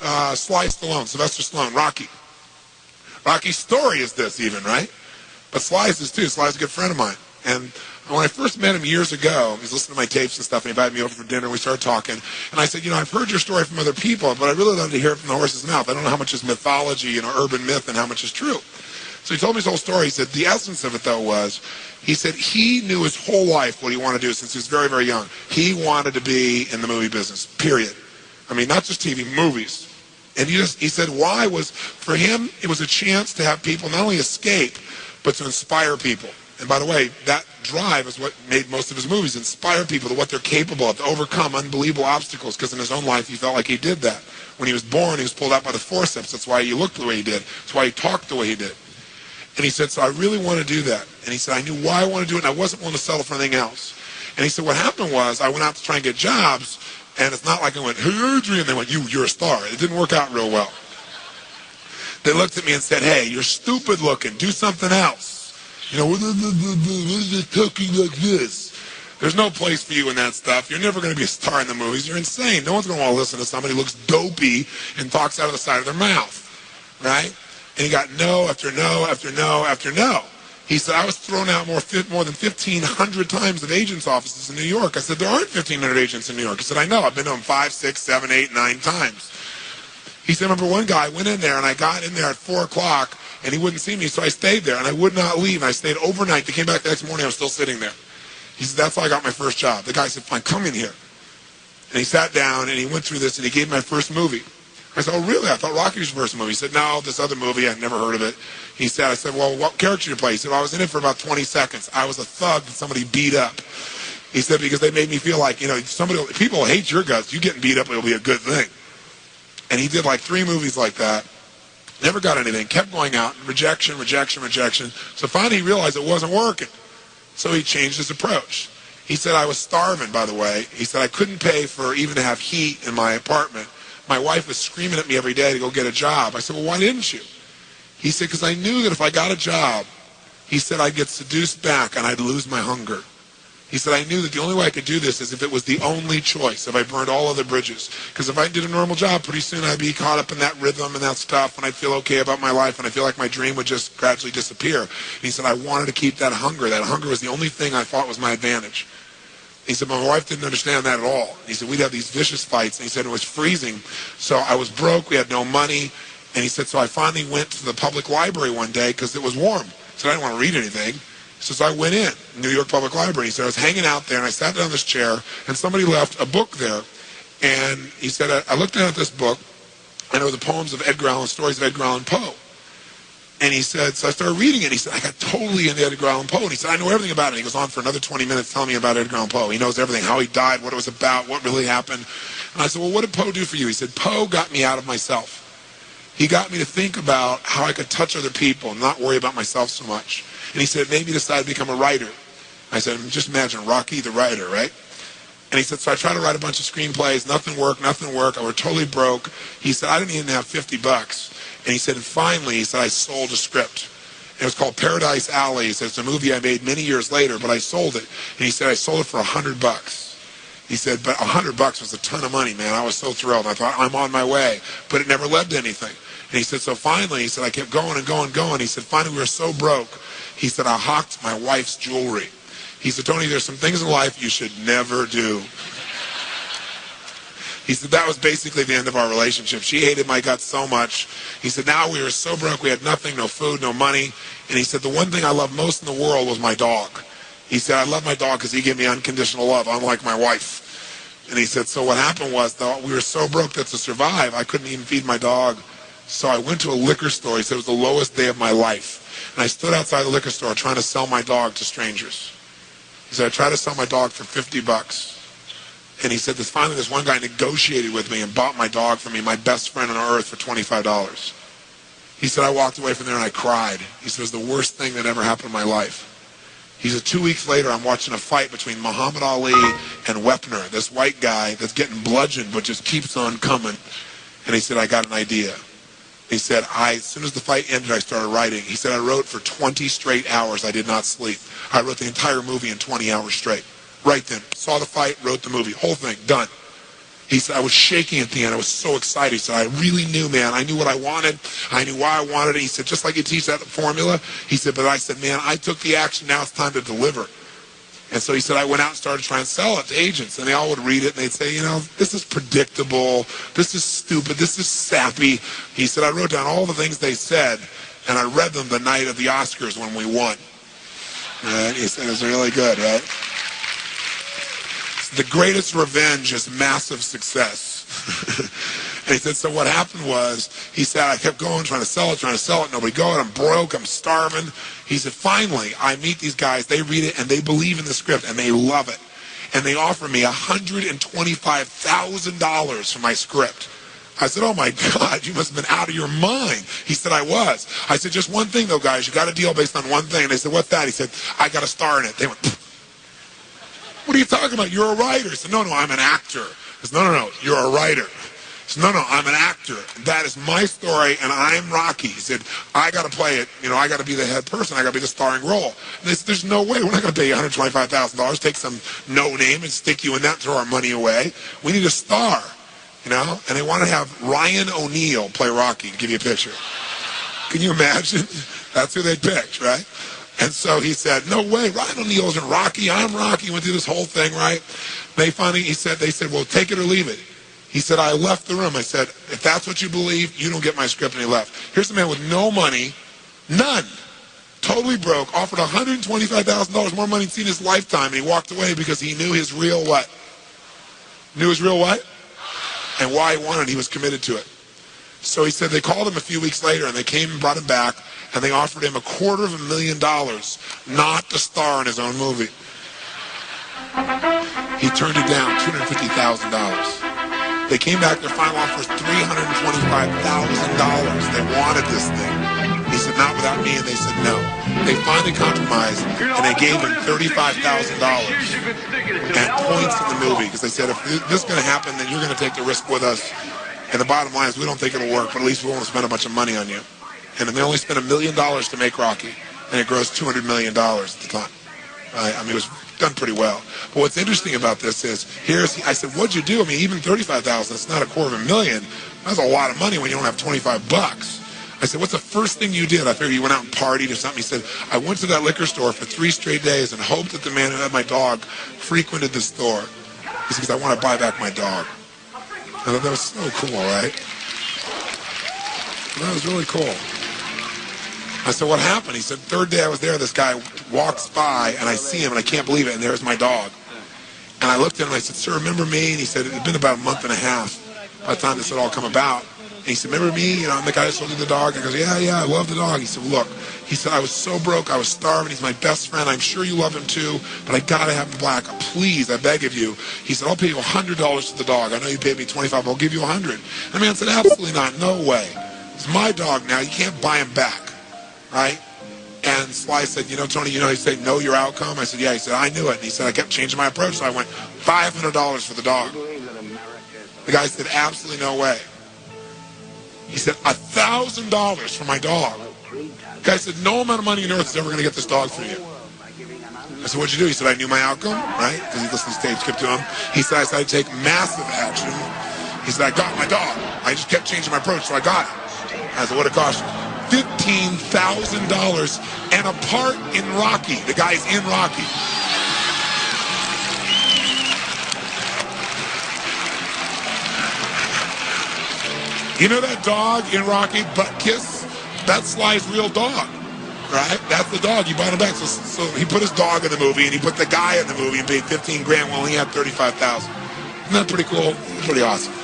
Stallone, Sylvester Stallone, Rocky. Rocky's story is this even, right? But Sly's is too. Sly's a good friend of mine. And when I first met him years ago, he was listening to my tapes and stuff, and he invited me over for dinner, and we started talking. And I said, I've heard your story from other people, but I really love to hear it from the horse's mouth. I don't know how much is mythology, urban myth, and how much is true. So he told me his whole story. He said the essence of it, though, was he said he knew his whole life what he wanted to do since he was very, very young. He wanted to be in the movie business, period. I mean, not just TV, movies. And he said why was, for him, it was a chance to have people not only escape, but to inspire people. And by the way, that drive is what made most of his movies, inspire people to what they're capable of, to overcome unbelievable obstacles, because in his own life he felt like he did that. When he was born, he was pulled out by the forceps. That's why he looked the way he did. That's why he talked the way he did. And he said, so I really want to do that. And he said, I knew why I wanted to do it, and I wasn't willing to settle for anything else. And he said, what happened was I went out to try and get jobs, and it's not like I went, hey, Adrian, they went, you're a star. It didn't work out real well. They looked at me and said, hey, you're stupid looking. Do something else. What is it talking like this? There's no place for you in that stuff. You're never going to be a star in the movies. You're insane. No one's going to want to listen to somebody who looks dopey and talks out of the side of their mouth, right? And he got no after no after no after no. He said, I was thrown out more than 1,500 times at agents' offices in New York. I said, there aren't 1,500 agents in New York. He said, I know. I've been to them 5, 6, 7, 8, 9 times. He said, I remember one guy went in there, and I got in there at 4 o'clock, and he wouldn't see me, so I stayed there, and I would not leave. I stayed overnight. They came back the next morning. I was still sitting there. He said, that's how I got my first job. The guy said, fine, come in here. And he sat down, and he went through this, and he gave me my first movie. I said, oh, really? I thought Rocky was your first movie. He said, no, this other movie, I'd never heard of it. He said, I said, well, what character did you play? He said, well, I was in it for about 20 seconds. I was a thug that somebody beat up. He said, because they made me feel like, people hate your guts. You getting beat up, it'll be a good thing. And he did like 3 movies like that. Never got anything. Kept going out. Rejection, rejection, rejection. So finally he realized it wasn't working. So he changed his approach. He said, I was starving, by the way. He said, I couldn't pay for even to have heat in my apartment. My wife was screaming at me every day to go get a job. I said, well, why didn't you? He said, because I knew that if I got a job, he said, I'd get seduced back and I'd lose my hunger. He said, I knew that the only way I could do this is if it was the only choice, if I burned all other bridges. Because if I did a normal job, pretty soon I'd be caught up in that rhythm and that stuff, and I'd feel okay about my life, and I feel like my dream would just gradually disappear. And he said, I wanted to keep that hunger. That hunger was the only thing I thought was my advantage. He said, my wife didn't understand that at all. He said, we'd have these vicious fights, and he said it was freezing. So I was broke, we had no money, and he said, so I finally went to the public library one day because it was warm. He said, I didn't want to read anything. He says, I went in, New York Public Library. He said, I was hanging out there, and I sat down in this chair, and somebody left a book there. And he said, I looked down at this book, and it was the poems of Edgar Allan, stories of Edgar Allan Poe. And he said, so I started reading it. He said, I got totally into Edgar Allan Poe. And he said, I know everything about it. And he goes on for another 20 minutes telling me about Edgar Allan Poe. He knows everything, how he died, what it was about, what really happened. And I said, well, what did Poe do for you? He said, Poe got me out of myself. He got me to think about how I could touch other people and not worry about myself so much. And he said, it made me decide to become a writer. I said, just imagine Rocky the writer, right? And he said, so I tried to write a bunch of screenplays. Nothing worked. I was totally broke. He said, I didn't even have $50. And he said, and finally, he said, I sold a script. And it was called Paradise Alley. He said, it's a movie I made many years later, but I sold it. And he said, I sold it for $100. He said, but $100 was a ton of money, man. I was so thrilled. I thought, I'm on my way. But it never led to anything. And he said, so finally, he said, I kept going and going and going. He said, finally, we were so broke. He said, I hawked my wife's jewelry. He said, Tony, there's some things in life you should never do. He said, that was basically the end of our relationship. She hated my guts so much. He said, now we were so broke, we had nothing, no food, no money. And he said, the one thing I loved most in the world was my dog. He said, I love my dog because he gave me unconditional love, unlike my wife. And he said, so what happened was, though, we were so broke that to survive, I couldn't even feed my dog. So I went to a liquor store. He said, it was the lowest day of my life. And I stood outside the liquor store trying to sell my dog to strangers. He said, I tried to sell my dog for $50. And he said, finally this one guy negotiated with me and bought my dog for me, my best friend on earth, for $25. He said, I walked away from there and I cried. He said, it was the worst thing that ever happened in my life. He said, 2 weeks later, I'm watching a fight between Muhammad Ali and Wepner, this white guy that's getting bludgeoned but just keeps on coming. And he said, I got an idea. He said, as soon as the fight ended, I started writing. He said, I wrote for 20 straight hours. I did not sleep. I wrote the entire movie in 20 hours straight. Right then. Saw the fight, wrote the movie. Whole thing, done. He said, I was shaking at the end. I was so excited. He said, I really knew, man. I knew what I wanted. I knew why I wanted it. He said, just like you teach that formula. He said, but I said, man, I took the action. Now it's time to deliver. And so he said, I went out and started trying to sell it to agents. And they all would read it, and they'd say, you know, this is predictable. This is stupid. This is sappy. He said, I wrote down all the things they said, and I read them the night of the Oscars when we won. And he said, it was really good, right? The greatest revenge is massive success. And he said, so what happened was, he said, I kept going, trying to sell it, nobody going, I'm broke, I'm starving. He said, finally, I meet these guys, they read it, and they believe in the script, and they love it. And they offer me $125,000 for my script. I said, oh my God, you must have been out of your mind. He said, I was. I said, just one thing though, guys, you got a deal based on one thing. And they said, what's that? He said, I got a star in it. They went, pfft. What are you talking about? You're a writer. He said, no, I'm an actor. He said, no, you're a writer. He said, no, I'm an actor. That is my story, and I'm Rocky. He said, I got to play it. You know, I got to be the head person. I got to be the starring role. And they said, there's no way. We're not going to pay you $125,000, take some no name and stick you in that, throw our money away. We need a star, you know? And they want to have Ryan O'Neal play Rocky, to give you a picture. Can you imagine? That's who they picked, right? And so he said, no way, Ryan O'Neal isn't Rocky, I'm Rocky. Went through this whole thing, right? They finally, they said, well, take it or leave it. He said, I left the room. I said, if that's what you believe, you don't get my script. And he left. Here's a man with no money, none, totally broke, offered $125,000 more money than he'd seen in his lifetime. And he walked away because he knew his real what? Knew his real what? And why he wanted it. He was committed to it. So he said they called him a few weeks later, and they came and brought him back, and they offered him $250,000 not to star in his own movie. He turned it down, $250,000. They came back, their final offer was $325,000. They wanted this thing. He said, not without me, and they said no. They finally compromised, and they gave him $35,000 and points in the movie, because they said, if this is going to happen, then you're going to take the risk with us. And the bottom line is, we don't think it'll work, but at least we won't spend a bunch of money on you. And they only spent $1 million to make Rocky, and it grossed $200 million at the time. I mean, it was done pretty well. But what's interesting about this is, I said, what'd you do? I mean, even $35,000, it's not $250,000. That's a lot of money when you don't have $25. I said, what's the first thing you did? I figured you went out and partied or something. He said, I went to that liquor store for 3 straight days and hoped that the man who had my dog frequented the store. He said, because I want to buy back my dog. I thought that was so cool, right? That was really cool. I said, what happened? He said, third day I was there, this guy walks by, and I see him, and I can't believe it, and there's my dog. And I looked at him, and I said, sir, remember me? And he said, it had been about a month and a half by the time this had all come about. And he said, remember me? You know, I'm the guy that sold you the dog. I goes, yeah, I love the dog. He said, look, he said, I was so broke, I was starving. He's my best friend. I'm sure you love him too, but I got to have him black. Please, I beg of you. He said, I'll pay you $100 for the dog. I know you paid me $25, I'll give you $100. And the man said, absolutely not, no way. It's my dog now, you can't buy him back, right? And Sly said, you know, Tony, you know, he said, know your outcome? I said, yeah. He said, I knew it. And he said, I kept changing my approach, so I went $500 for the dog. The guy said, absolutely no way. He said, $1,000 for my dog. The guy said, no amount of money on earth is ever going to get this dog for you. I said, what'd you do? He said, I knew my outcome, right? Because he listened to stage script to him. He said, I decided to take massive action. He said, I got my dog. I just kept changing my approach, so I got it. I said, what it cost you? $15,000 and a part in Rocky. The guy's in Rocky. You know that dog in Rocky, Butt Kiss? That's Sly's real dog, right? That's the dog. You bought him back. So he put his dog in the movie, and he put the guy in the movie and paid $15,000 while he had $35,000. Isn't that pretty cool? Pretty awesome.